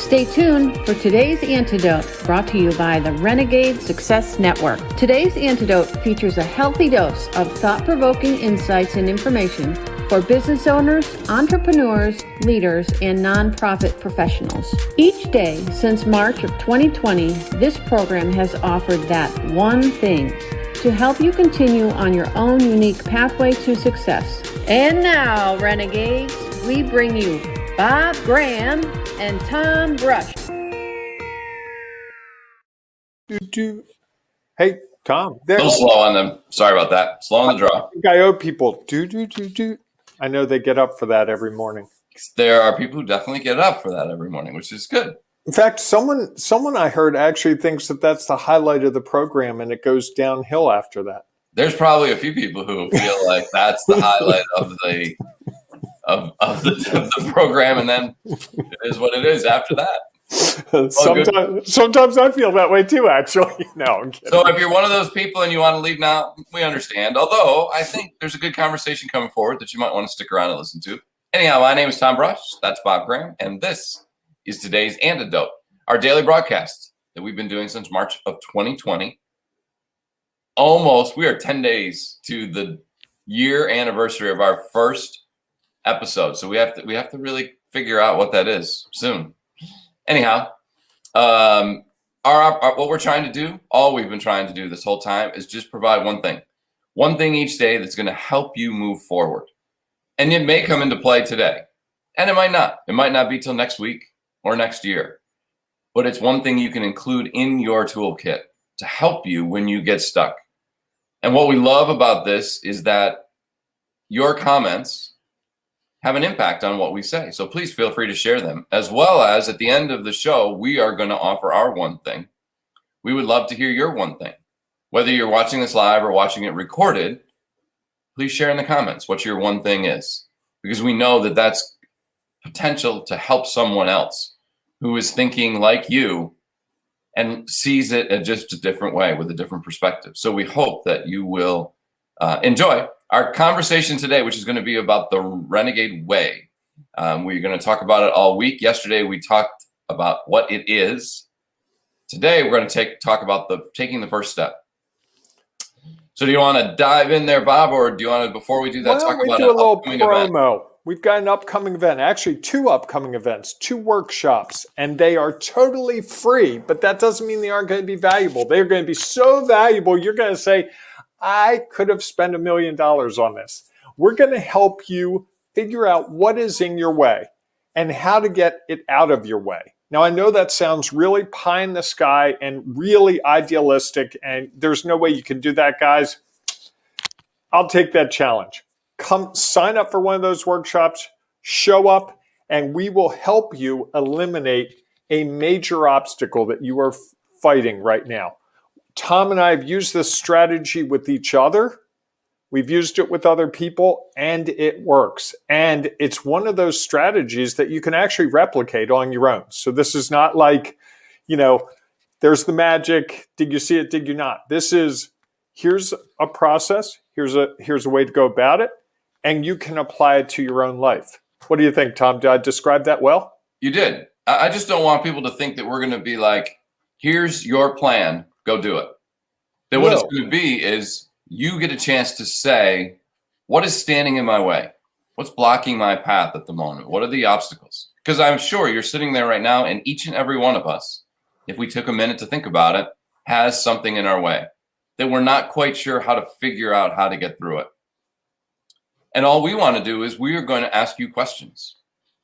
Stay tuned for today's Antidote, brought to you by the Renegade Success Network. Today's Antidote features a healthy dose of thought-provoking insights and information for business owners, entrepreneurs, leaders, and nonprofit professionals. Each day since March of 2020, this program has offered that one thing to help you continue on your own unique pathway to success. And now, Renegades, we bring you Bob Graham and Tom Brush. Hey, Tom. A little slow on them. Sorry about that. Slow on the draw. I think I owe people I know they get up for that every morning. There are people who definitely get up for that every morning, which is good. In fact, someone I heard actually thinks that that's the highlight of the program, and it goes downhill after that. There's probably a few people who feel like that's the highlight of the program, and then it is what it is after that. Sometimes I feel that way too, actually. No, I'm kidding. So if you're one of those people and you want to leave now, we understand. Although I think there's a good conversation coming forward that you might want to stick around and listen to. Anyhow, my name is Tom Brush. That's Bob Graham. And this is today's Antidote, our daily broadcast that we've been doing since March of 2020. We are 10 days to the year anniversary of our first episode. So we have to really figure out what that is soon. Anyhow, what we're trying to do, all we've been trying to do this whole time, is just provide one thing each day that's going to help you move forward. And it may come into play today, and it might not. It might not be till next week or next year, but it's one thing you can include in your toolkit to help you when you get stuck. And what we love about this is that your comments have an impact on what we say. So please feel free to share them, as well as at the end of the show, we are going to offer our one thing. We would love to hear your one thing. Whether you're watching this live or watching it recorded, please share in the comments what your one thing is, because we know that that's potential to help someone else who is thinking like you and sees it in just a different way with a different perspective. So we hope that you will enjoy our conversation today, which is going to be about the Renegade Way. We're going to talk about it all week. Yesterday, we talked about what it is. Today, we're going to talk about taking the first step. So do you want to dive in there, Bob, or do you want to, before we do that, talk about an upcoming event? We've got an upcoming event, actually 2 upcoming events, 2 workshops, and they are totally free, but that doesn't mean they aren't going to be valuable. They're going to be so valuable, you're going to say, I could have spent $1 million on this. We're going to help you figure out what is in your way and how to get it out of your way. Now, I know that sounds really pie in the sky and really idealistic, and there's no way you can do that, guys. I'll take that challenge. Come sign up for one of those workshops, show up, and we will help you eliminate a major obstacle that you are fighting right now. Tom and I have used this strategy with each other. We've used it with other people, and it works. And it's one of those strategies that you can actually replicate on your own. So this is not like, there's the magic. Did you see it? Did you not? This is, here's a process. Here's a way to go about it. And you can apply it to your own life. What do you think, Tom? Did I describe that well? You did. I just don't want people to think that we're going to be like, here's your plan, go do it. Then what it's going to be is you get a chance to say, what is standing in my way? What's blocking my path at the moment? What are the obstacles? Because I'm sure you're sitting there right now, and each and every one of us, if we took a minute to think about it, has something in our way that we're not quite sure how to figure out how to get through it. And all we want to do is we are going to ask you questions,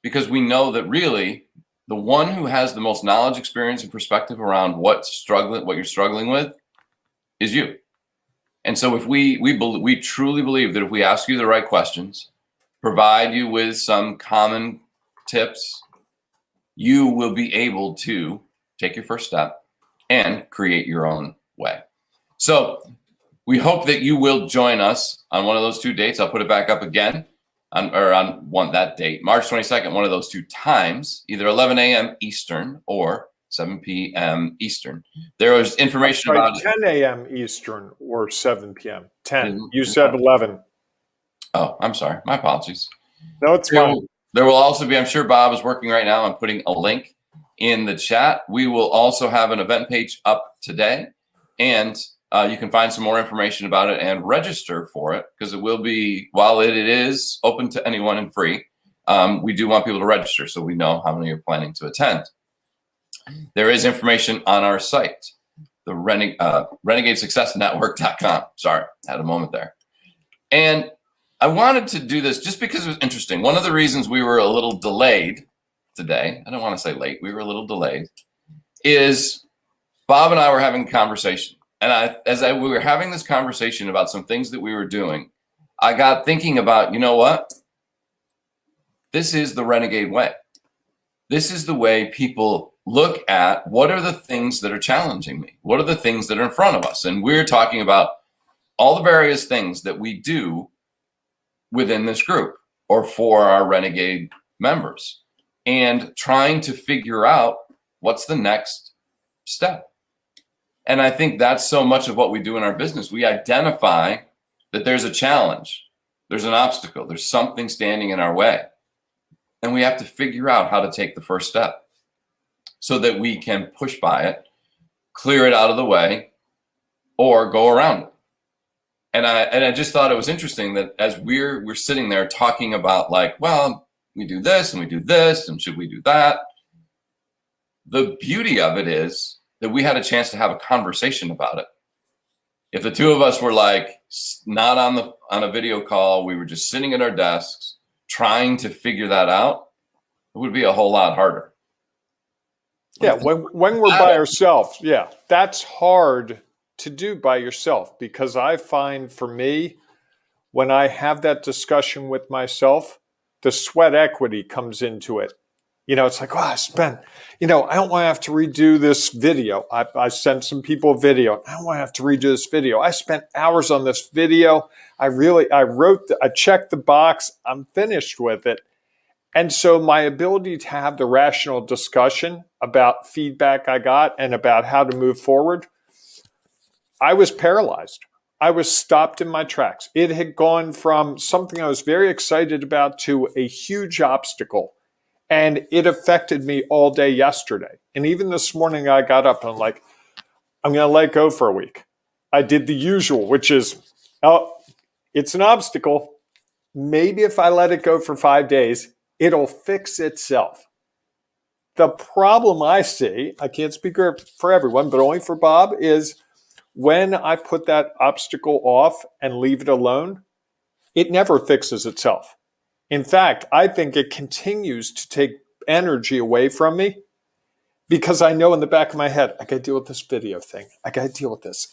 because we know that really the one who has the most knowledge, experience, and perspective around what you're struggling with is you. And so if we truly believe that if we ask you the right questions, provide you with some common tips, you will be able to take your first step and create your own way. So we hope that you will join us on one of those 2 dates. I'll put it back up again on that date, March 22nd, one of those 2 times, either 11 a.m. Eastern or 7 p.m. Eastern. There was information about 10 a.m. Eastern or 7 p.m. 10. You said 11. Oh, I'm sorry. My apologies. No, it's fine. There will also be, I'm sure Bob is working right now on putting a link in the chat. We will also have an event page up today, and you can find some more information about it and register for it, because it will be, while it is open to anyone and free, we do want people to register so we know how many are planning to attend. There is information on our site, the renegadesuccessnetwork.com. Sorry, had a moment there. And I wanted to do this just because it was interesting. One of the reasons we were a little delayed today, I don't want to say late, we were a little delayed, is Bob and I were having a conversation. And we were having this conversation about some things that we were doing, I got thinking about, you know what? This is the Renegade Way. This is the way people look at what are the things that are challenging me? What are the things that are in front of us? And we're talking about all the various things that we do within this group or for our Renegade members, and trying to figure out what's the next step. And I think that's so much of what we do in our business. We identify that there's a challenge, there's an obstacle, there's something standing in our way. And we have to figure out how to take the first step so that we can push by it, clear it out of the way, or go around it. And I just thought it was interesting that as we're sitting there talking about, like, well, we do this and we do this, and should we do that? The beauty of it is that we had a chance to have a conversation about it. If the two of us were like not on a video call, we were just sitting at our desks trying to figure that out, it would be a whole lot harder. Yeah, when we're by ourselves, yeah, that's hard to do by yourself, because I find for me, when I have that discussion with myself, the sweat equity comes into it. You know, it's like, oh, I don't want to have to redo this video. I sent some people a video. I don't want to have to redo this video. I spent hours on this video. I checked the box. I'm finished with it. And so my ability to have the rational discussion about feedback I got and about how to move forward, I was paralyzed. I was stopped in my tracks. It had gone from something I was very excited about to a huge obstacle. And it affected me all day yesterday. And even this morning, I got up and I'm like, I'm going to let go for a week. I did the usual, which is, oh, it's an obstacle. Maybe if I let it go for 5 days, it'll fix itself. The problem I see, I can't speak for everyone, but only for Bob, is when I put that obstacle off and leave it alone, it never fixes itself. In fact, I think it continues to take energy away from me, because I know in the back of my head, I got to deal with this video thing. I got to deal with this.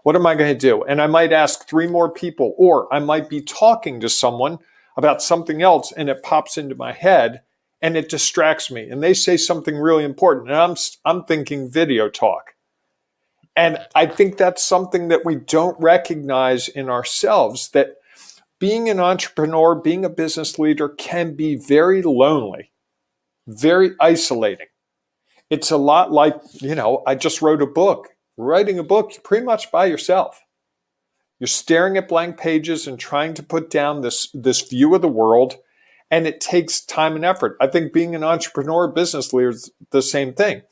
What am I going to do? And I might ask 3 more people, or I might be talking to someone about something else and it pops into my head and it distracts me. And they say something really important and I'm thinking video talk. And I think that's something that we don't recognize in ourselves, that being an entrepreneur, being a business leader can be very lonely, very isolating. It's a lot like, I just wrote a book. Writing a book, you're pretty much by yourself. You're staring at blank pages and trying to put down this view of the world, and it takes time and effort. I think being an entrepreneur, business leader is the same thing.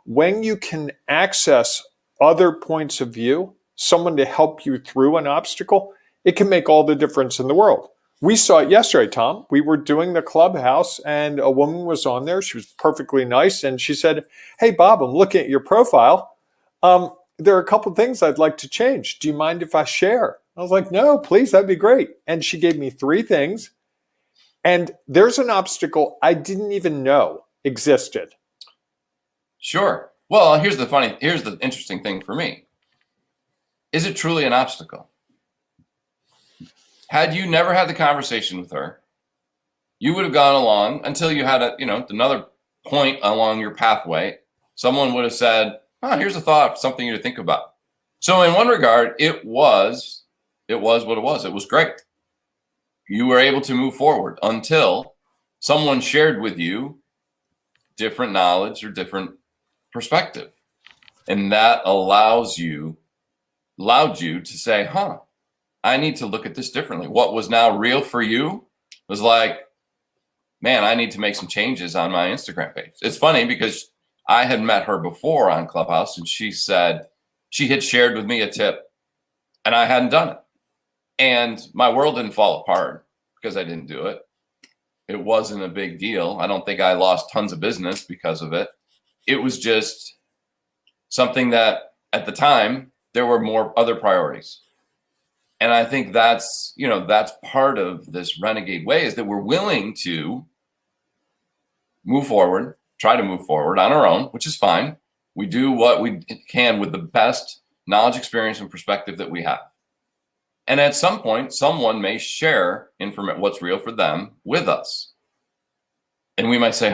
When you can access other points of view, someone to help you through an obstacle, it can make all the difference in the world. We saw it yesterday, Tom. We were doing the clubhouse and a woman was on there. She was perfectly nice. And she said, hey, Bob, I'm looking at your profile. There are a couple of things I'd like to change. Do you mind if I share? I was like, no, please, that'd be great. And she gave me 3 things. And there's an obstacle I didn't even know existed. Sure. Well, here's the interesting thing for me. Is it truly an obstacle? Had you never had the conversation with her, you would have gone along until you had another point along your pathway. Someone would have said, here's a thought, something you to think about. So in one regard, it was what it was. It was great. You were able to move forward until someone shared with you different knowledge or different perspective. And that allowed you to say, I need to look at this differently. What was now real for you was like, man, I need to make some changes on my Instagram page. It's funny because I had met her before on Clubhouse, and she said she had shared with me a tip, and I hadn't done it. And my world didn't fall apart because I didn't do it. It wasn't a big deal. I don't think I lost tons of business because of it. It was just something that at the time there were more other priorities. And I think that's part of this Renegade Way, is that we're willing to move forward, try to move forward on our own, which is fine. We do what we can with the best knowledge, experience, and perspective that we have. And at some point, someone may share what's real for them with us. And we might say,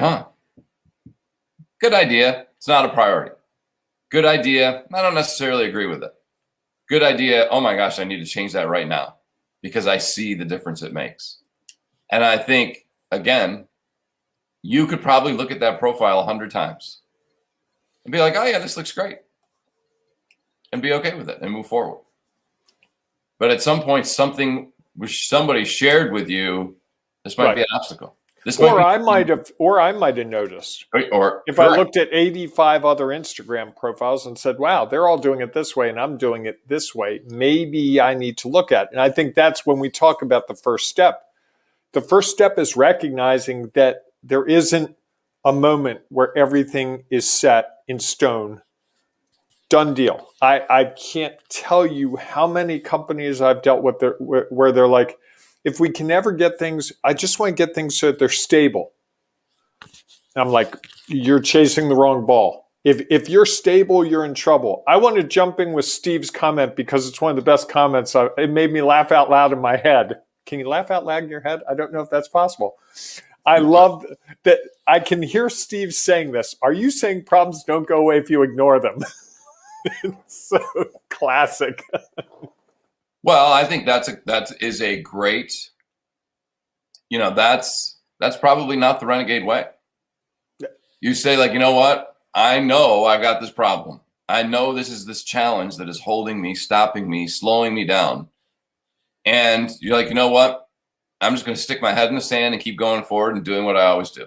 good idea. It's not a priority. Good idea. I don't necessarily agree with it. Good idea. Oh my gosh, I need to change that right now because I see the difference it makes. And I think, again, you could probably look at that profile 100 times and be like, oh yeah, this looks great, and be okay with it and move forward. But at some point, somebody shared with you, this might be an obstacle. I might have noticed. Or if I looked at 85 other Instagram profiles and said, wow, they're all doing it this way and I'm doing it this way, maybe I need to look at it. And I think that's when we talk about the first step. The first step is recognizing that there isn't a moment where everything is set in stone. Done deal. I can't tell you how many companies I've dealt with where they're like, if we can never get things, I just want to get things so that they're stable. I'm like, you're chasing the wrong ball. If you're stable, you're in trouble. I want to jump in with Steve's comment because it's one of the best comments. It made me laugh out loud in my head. Can you laugh out loud in your head? I don't know if that's possible. I love that I can hear Steve saying this. Are you saying problems don't go away if you ignore them? It's so classic. Well, I think that is a great, that's probably not the Renegade Way. You say, like, you know what? I know I've got this problem. I know this is this challenge that is holding me, stopping me, slowing me down. And you're like, you know what? I'm just going to stick my head in the sand and keep going forward and doing what I always do.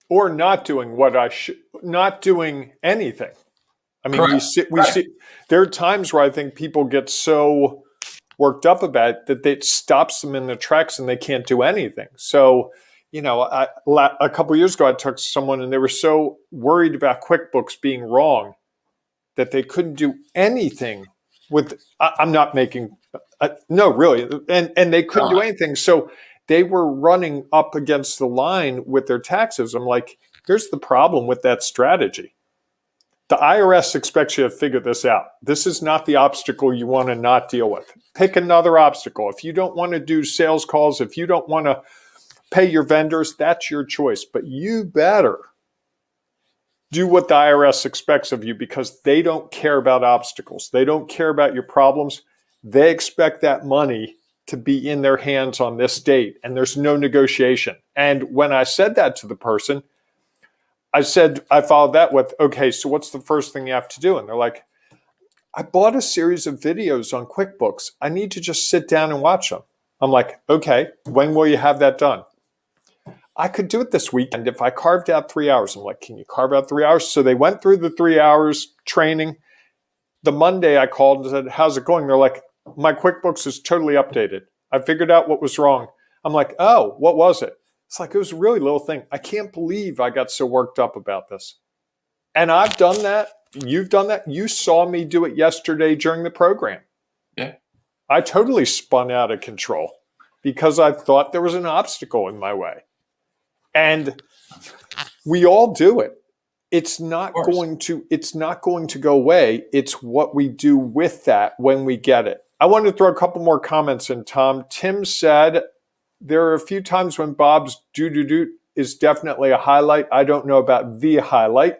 Or not doing not doing anything. I mean, we see there are times where I think people get so worked up about it that it stops them in their tracks and they can't do anything. So, a couple of years ago, I talked to someone and they were so worried about QuickBooks being wrong that they couldn't do anything with, I'm not making, no, really. And they couldn't do anything. So they were running up against the line with their taxes. I'm like, here's the problem with that strategy. The IRS expects you to figure this out. This is not the obstacle you want to not deal with. Pick another obstacle. If you don't want to do sales calls, if you don't want to pay your vendors, that's your choice. But you better do what the IRS expects of you because they don't care about obstacles. They don't care about your problems. They expect that money to be in their hands on this date, and there's no negotiation. And when I said that to the person, I followed that with, okay, so what's the first thing you have to do? And they're like, I bought a series of videos on QuickBooks. I need to just sit down and watch them. I'm like, okay, when will you have that done? I could do it this weekend if I carved out 3 hours. I'm like, can you carve out 3 hours? So they went through the 3 hours training. The Monday I called and said, how's it going? They're like, my QuickBooks is totally updated. I figured out what was wrong. I'm like, oh, what was it? It's like, it was a really little thing. I can't believe I got so worked up about this. And I've done that. You've done that. You saw me do it yesterday during the program. Yeah. I totally spun out of control because I thought there was an obstacle in my way. And we all do it. It's not going to go away. It's what we do with that when we get it. I wanted to throw a couple more comments in, Tom. Tim said, there are a few times when Bob's do is definitely a highlight. I don't know about the highlight.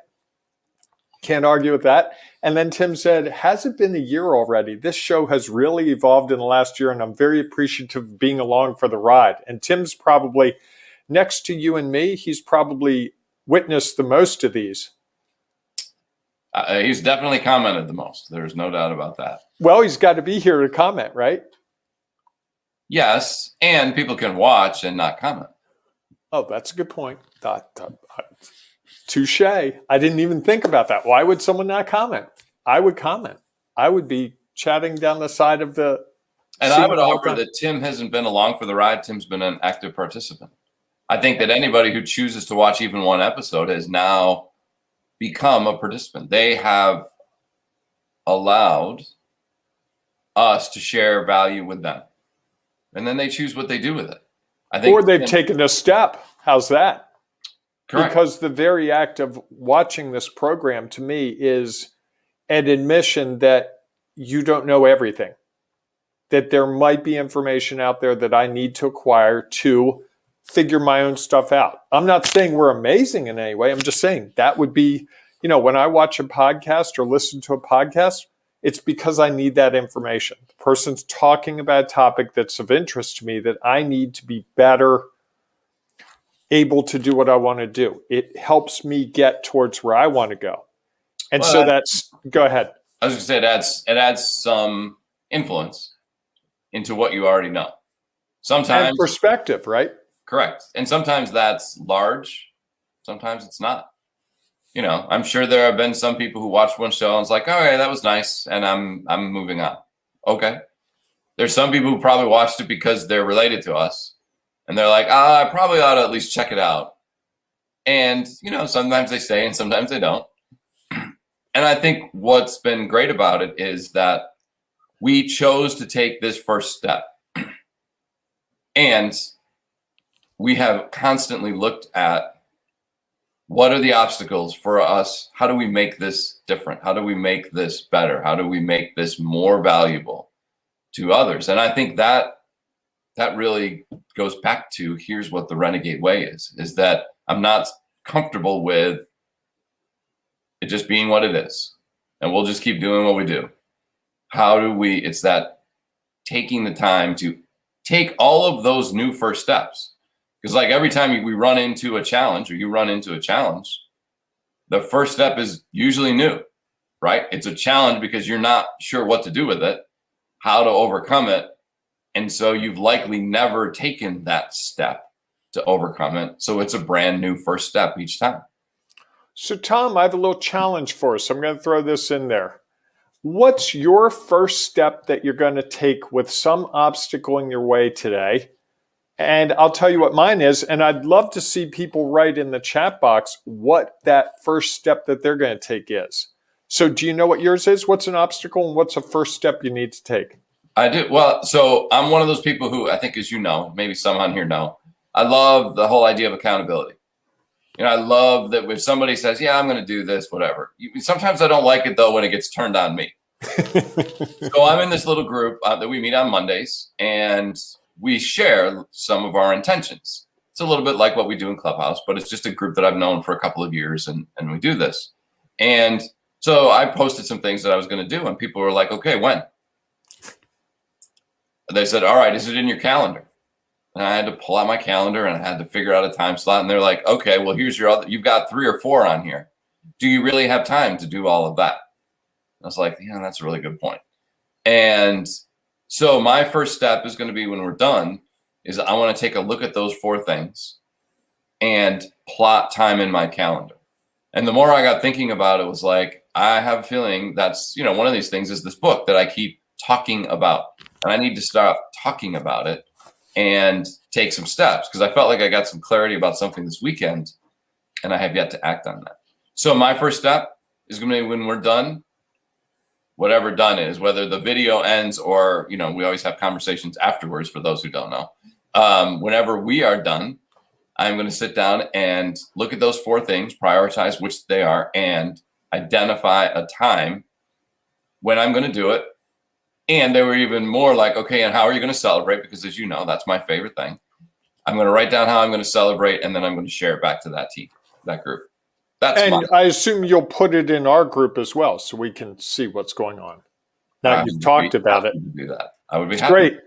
Can't argue with that. And then Tim said, has it been a year already? This show has really evolved in the last year, and I'm very appreciative of being along for the ride. And Tim's probably, next to you and me, he's probably witnessed the most of these. He's definitely commented the most. There's no doubt about that. Well, he's got to be here to comment, right? Yes, and people can watch and not comment. Oh, that's a good point. Touche. I didn't even think about that. Why would someone not comment? I would comment. I would be chatting down the side of the. And I would offer that Tim hasn't been along for the ride. Tim's been an active participant. I think that anybody who chooses to watch even one episode has now become a participant. They have allowed us to share value with them. And then they choose what they do with it. I think, or they've taken a step. How's that? Correct. Because the very act of watching this program to me is an admission that you don't know everything, that there might be information out there that I need to acquire to figure my own stuff out. I'm not saying we're amazing in any way. I'm just saying that would be, when I watch a podcast or listen to a podcast, it's because I need that information. The person's talking about a topic that's of interest to me that I need to be better able to do what I want to do. It helps me get towards where I want to go. And so go ahead. I was going to say it adds some influence into what you already know. Sometimes and perspective, right? Correct. And sometimes that's large. Sometimes it's not. I'm sure there have been some people who watched one show and it's like, okay, that was nice. And I'm moving on. Okay. There's some people who probably watched it because they're related to us. And they're like, I probably ought to at least check it out. And, sometimes they stay and sometimes they don't. And I think what's been great about it is that we chose to take this first step. And we have constantly looked at what are the obstacles for us? How do we make this different? How do we make this better? How do we make this more valuable to others? And I think that really goes back to here's what the Renegade Way is that I'm not comfortable with it just being what it is. And we'll just keep doing what we do. It's that taking the time to take all of those new first steps. Because like every time we run into a challenge or you run into a challenge, the first step is usually new, right? It's a challenge because you're not sure what to do with it, how to overcome it. And so you've likely never taken that step to overcome it. So it's a brand new first step each time. So Tom, I have a little challenge for us. I'm going to throw this in there. What's your first step that you're going to take with some obstacle in your way today? And I'll tell you what mine is. And I'd love to see people write in the chat box what that first step that they're going to take is. So do you know what yours is? What's an obstacle and what's a first step you need to take? I do. Well, so I'm one of those people who I think, as you know, maybe some on here know, I love the whole idea of accountability. I love that if somebody says, yeah, I'm going to do this, whatever. Sometimes I don't like it, though, when it gets turned on me. So I'm in this little group that we meet on Mondays, and we share some of our intentions. It's a little bit like what we do in Clubhouse, but it's just a group that I've known for a couple of years, and we do this. And so I posted some things that I was going to do, and people were like, okay, when? They said, all right, is it in your calendar? And I had to pull out my calendar and I had to figure out a time slot. And they're like, okay, well, here's you've got 3 or 4 on here. Do you really have time to do all of that? I was like, yeah, that's a really good point. And so my first step is going to be when we're done is I want to take a look at those 4 things and plot time in my calendar. And the more I got thinking about it was like, I have a feeling that's, one of these things is this book that I keep talking about. And I need to stop talking about it and take some steps because I felt like I got some clarity about something this weekend and I have yet to act on that. So my first step is going to be when we're done, whatever done is, whether the video ends or, we always have conversations afterwards for those who don't know. Whenever we are done, I'm going to sit down and look at those 4 things, prioritize which they are, and identify a time when I'm going to do it. And they were even more like, okay, and how are you going to celebrate? Because as you know, that's my favorite thing. I'm going to write down how I'm going to celebrate, and then I'm going to share it back to that team, that group. I assume you'll put it in our group as well, so we can see what's going on. Now you've talked about it. Do that. I would be happy. Great.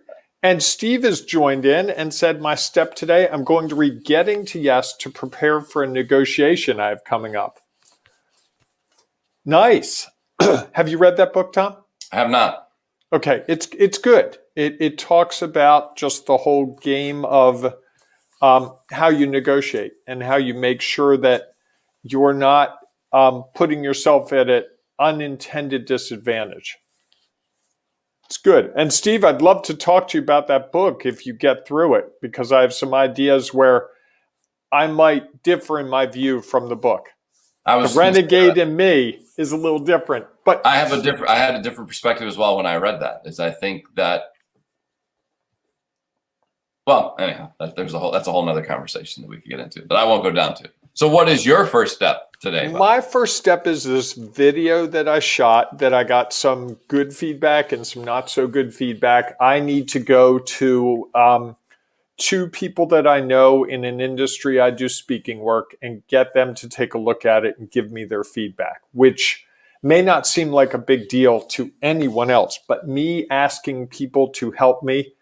And Steve has joined in and said, my step today, I'm going to read Getting to Yes to prepare for a negotiation I have coming up. Nice. Have you read that book, Tom? I have not. Okay, it's good. It talks about just the whole game of how you negotiate and how you make sure that you're not putting yourself at an unintended disadvantage. It's good. And Steve, I'd love to talk to you about that book if you get through it, because I have some ideas where I might differ in my view from the book. The Renegade in me is a little different, but I had a different perspective as well when I read that. Is I think that, well, anyhow, that's a whole nother conversation that we could get into, but I won't go down to. So what is your first step today, Bob? My first step is this video that I shot that I got some good feedback and some not so good feedback. I need to go to two people that I know in an industry I do speaking work and get them to take a look at it and give me their feedback, which may not seem like a big deal to anyone else, but me asking people to help me,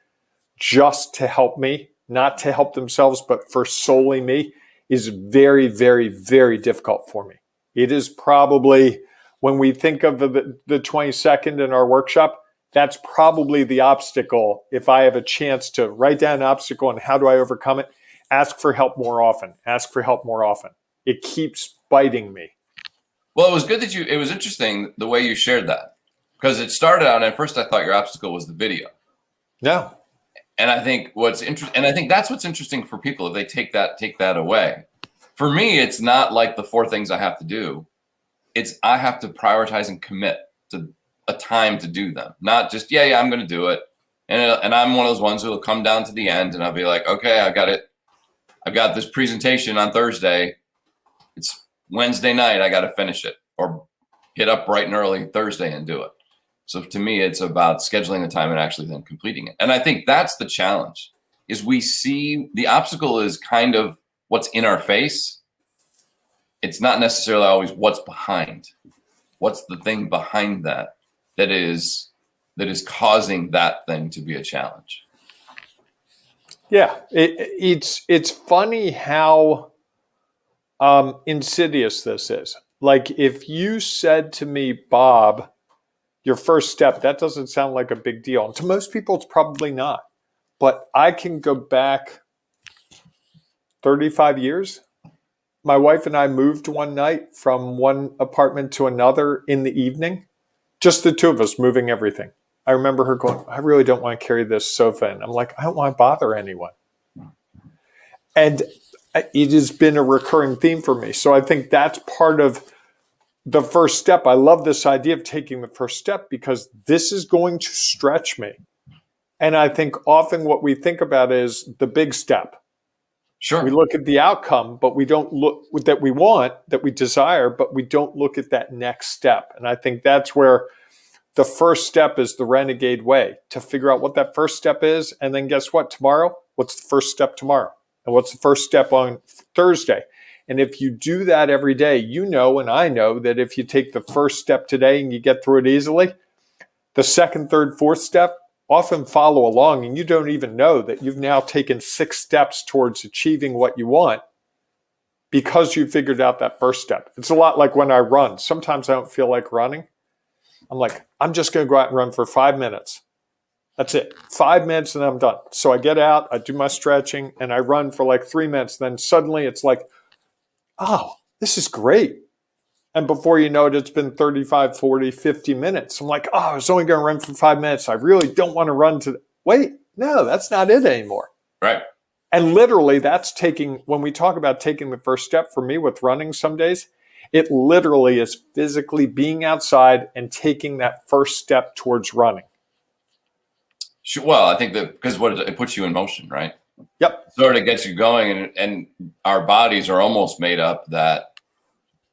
just to help me, not to help themselves, but for solely me, is very, very, very difficult for me. It is probably, when we think of the 22nd in our workshop, that's probably the obstacle. If I have a chance to write down an obstacle and how do I overcome it, ask for help more often. Ask for help more often. It keeps biting me. Well, it was good that it was interesting the way you shared that, because it started out, and at first I thought your obstacle was the video. No. And I think that's what's interesting for people if they take that away. For me, it's not like the 4 things I have to do. It's I have to prioritize and commit to a time to do them. Not just, yeah, I'm going to do it. And I'm one of those ones who will come down to the end and I'll be like, okay, I got it. I've got this presentation on Thursday. It's Wednesday night. I got to finish it or get up bright and early Thursday and do it. So to me, it's about scheduling the time and actually then completing it. And I think that's the challenge, is we see the obstacle is kind of what's in our face. It's not necessarily always what's behind. What's the thing behind that is causing that thing to be a challenge? Yeah, it's funny how insidious this is. Like if you said to me, Bob, your first step, that doesn't sound like a big deal. And to most people, it's probably not. But I can go back 35 years. My wife and I moved one night from one apartment to another in the evening. Just the two of us moving everything. I remember her going, I really don't want to carry this sofa in. I'm like, I don't want to bother anyone. And it has been a recurring theme for me. So I think that's part of the first step. I love this idea of taking the first step because this is going to stretch me. And I think often what we think about is the big step. Sure. We look at the outcome, but we don't look that we want, that we desire, but we don't look at that next step. And I think that's where the first step is the Renegade Way, to figure out what that first step is. And then guess what? Tomorrow, what's the first step tomorrow? And what's the first step on Thursday? And if you do that every day, you know, and I know that if you take the first step today and you get through it easily, the second, third, fourth step often follow along, and you don't even know that you've now taken 6 steps towards achieving what you want because you figured out that first step. It's a lot like when I run. Sometimes I don't feel like running. I'm like, I'm just going to go out and run for 5 minutes. That's it. 5 minutes and I'm done. So I get out, I do my stretching, and I run for like 3 minutes. Then suddenly it's like, oh, this is great. And before you know it, it's been 35, 40, 50 minutes. I'm like, oh, I was only going to run for 5 minutes. I really don't want to run to wait, no, that's not it anymore. Right. And literally that's when we talk about taking the first step for me with running some days, it literally is physically being outside and taking that first step towards running. Well, I think that because it puts you in motion, right? Yep. Sort of gets you going, and our bodies are almost made up that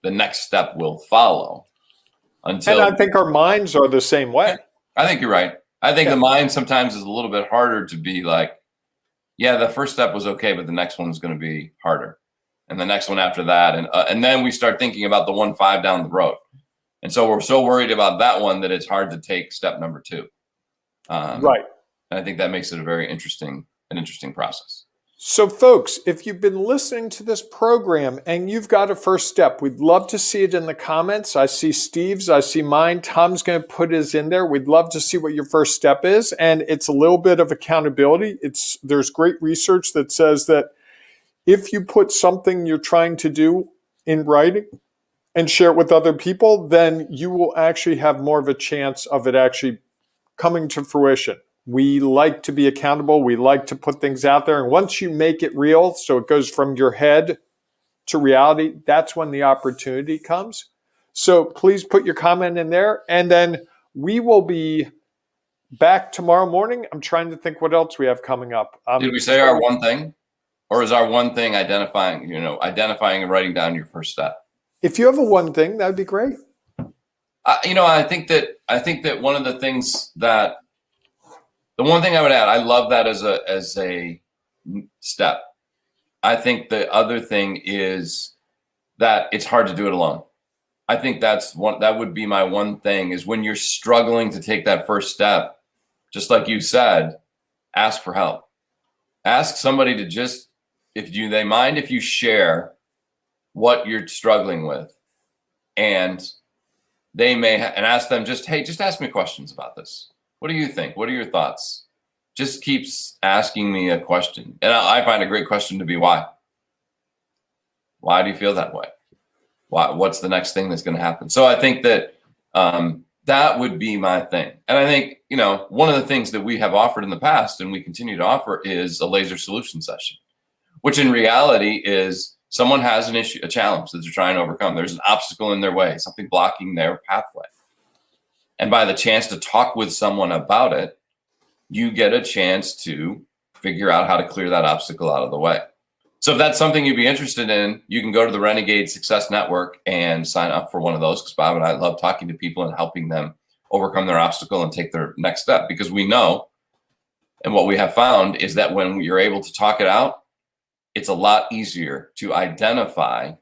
the next step will follow. And I think our minds are the same way. I think you're right. I think the mind sometimes is a little bit harder to be like, yeah, the first step was okay, but the next one is going to be harder, and the next one after that, and then we start thinking about the 1-5 down the road, and so we're so worried about that one that it's hard to take step number 2. Right. And I think that makes it an interesting process. So folks, if you've been listening to this program and you've got a first step, we'd love to see it in the comments. I see Steve's, I see mine. Tom's going to put his in there. We'd love to see what your first step is. And it's a little bit of accountability. There's great research that says that if you put something you're trying to do in writing and share it with other people, then you will actually have more of a chance of it actually coming to fruition. We like to be accountable. We like to put things out there. And once you make it real, so it goes from your head to reality, that's when the opportunity comes. So please put your comment in there. And then we will be back tomorrow morning. I'm trying to think what else we have coming up. Did we say our one thing? Or is our one thing identifying and writing down your first step? If you have a one thing, that'd be great. I think that one of the things that the one thing I would add, I love that as a step. I think the other thing is that it's hard to do it alone. I think that would be my one thing is when you're struggling to take that first step, just like you said, ask for help. Ask somebody to just, they mind if you share what you're struggling with, and they may and ask them just ask me questions about this. What do you think? What are your thoughts? Just keeps asking me a question. And I find a great question to be why? Why do you feel that way? Why? What's the next thing that's going to happen? So I think that that would be my thing. And I think, one of the things that we have offered in the past and we continue to offer is a laser solution session, which in reality is someone has an issue, a challenge that they're trying to overcome. There's an obstacle in their way, something blocking their pathway. And by the chance to talk with someone about it, you get a chance to figure out how to clear that obstacle out of the way. So if that's something you'd be interested in, you can go to the Renegade Success Network and sign up for one of those, because Bob and I love talking to people and helping them overcome their obstacle and take their next step, because we know, and what we have found is that when you're able to talk it out, it's a lot easier to identify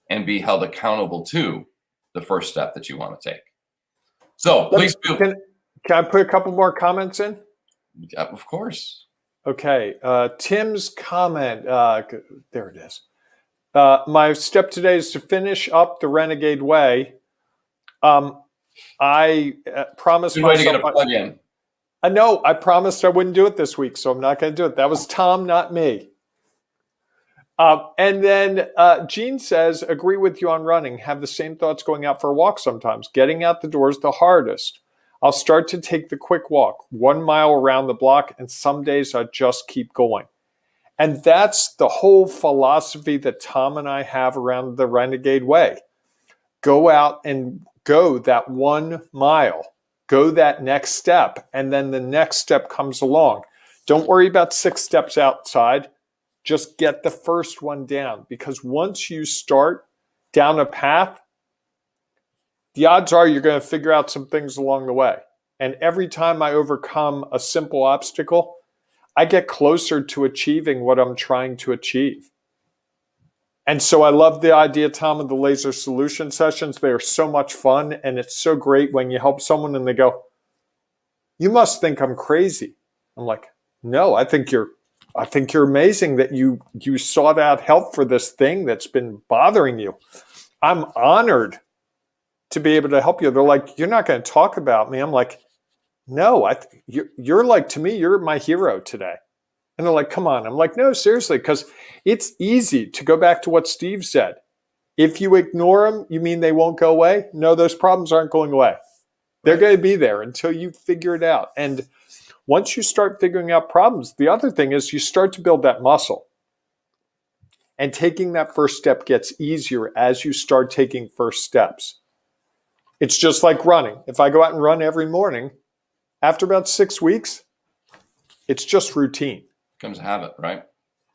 and be held accountable to the first step that you want to take. So please feel. Can I put a couple more comments in? Yeah, of course. Okay. Tim's comment. There it is. My step today is to finish up the Renegade Way. I promised myself. Good way to get a plug in. I know. I promised I wouldn't do it this week, so I'm not going to do it. That was Tom, not me. And then Gene says, agree with you on running. Have the same thoughts going out for a walk sometimes. Getting out the door is the hardest. I'll start to take the quick walk, 1 mile around the block, and some days I just keep going. And that's the whole philosophy that Tom and I have around the Renegade Way. Go out and go that 1 mile. Go that next step, and then the next step comes along. Don't worry about 6 steps outside. Just get the first one down, because once you start down a path, the odds are you're going to figure out some things along the way. And every time I overcome a simple obstacle, I get closer to achieving what I'm trying to achieve. And so I love the idea, Tom, of the laser solution sessions. They are so much fun, and it's so great when you help someone and they go, you must think I'm crazy. I'm like, no, I think you're amazing that you sought out help for this thing that's been bothering you. I'm honored to be able to help you. They're like, you're not going to talk about me. I'm like, no, you're like, to me, you're my hero today. And they're like, come on. I'm like, no, seriously, because it's easy to go back to what Steve said. If you ignore them, you mean they won't go away? No, those problems aren't going away. They're going to be there until you figure it out. And once you start figuring out problems, the other thing is you start to build that muscle. And taking that first step gets easier as you start taking first steps. It's just like running. If I go out and run every morning, after about 6 weeks, it's just routine. Becomes a habit, right?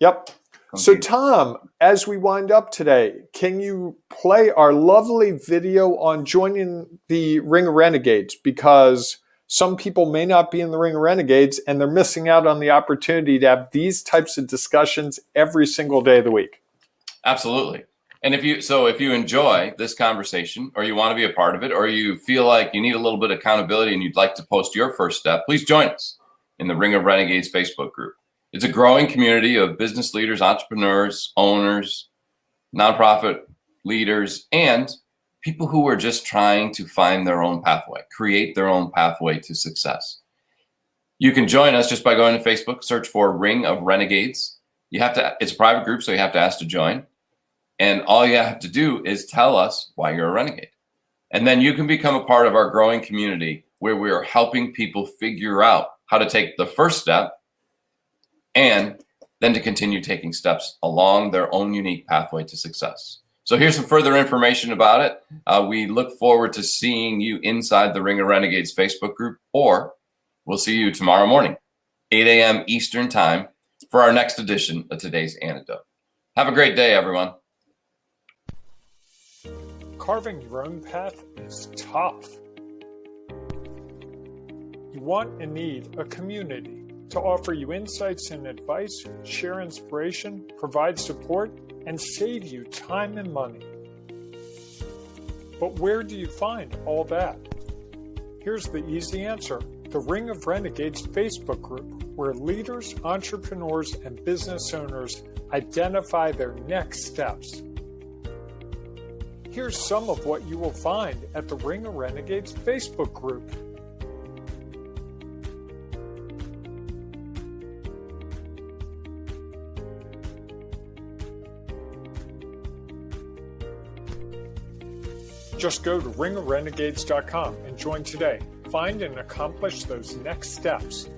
Yep. So Tom, as we wind up today, can you play our lovely video on joining the Ring of Renegades? Because some people may not be in the Ring of Renegades and they're missing out on the opportunity to have these types of discussions every single day of the week. Absolutely. And if you enjoy this conversation, or you want to be a part of it, or you feel like you need a little bit of accountability and you'd like to post your first step, please join us in the Ring of Renegades Facebook group. It's a growing community of business leaders, entrepreneurs, owners, nonprofit leaders, and people who are just trying to find their own pathway, create their own pathway to success. You can join us just by going to Facebook, search for Ring of Renegades. It's a private group, so you have to ask to join. And all you have to do is tell us why you're a renegade. And then you can become a part of our growing community where we are helping people figure out how to take the first step and then to continue taking steps along their own unique pathway to success. So here's some further information about it. We look forward to seeing you inside the Ring of Renegades Facebook group, or we'll see you tomorrow morning, 8 a.m. Eastern Time, for our next edition of Today's Antidote. Have a great day, everyone. Carving your own path is tough. You want and need a community to offer you insights and advice, share inspiration, provide support, and save you time and money. But where do you find all that? Here's the easy answer: the Ring of Renegades Facebook group, where leaders, entrepreneurs, and business owners identify their next steps. Here's some of what you will find at the Ring of Renegades Facebook group. Just go to ringofrenegades.com and join today. Find and accomplish those next steps.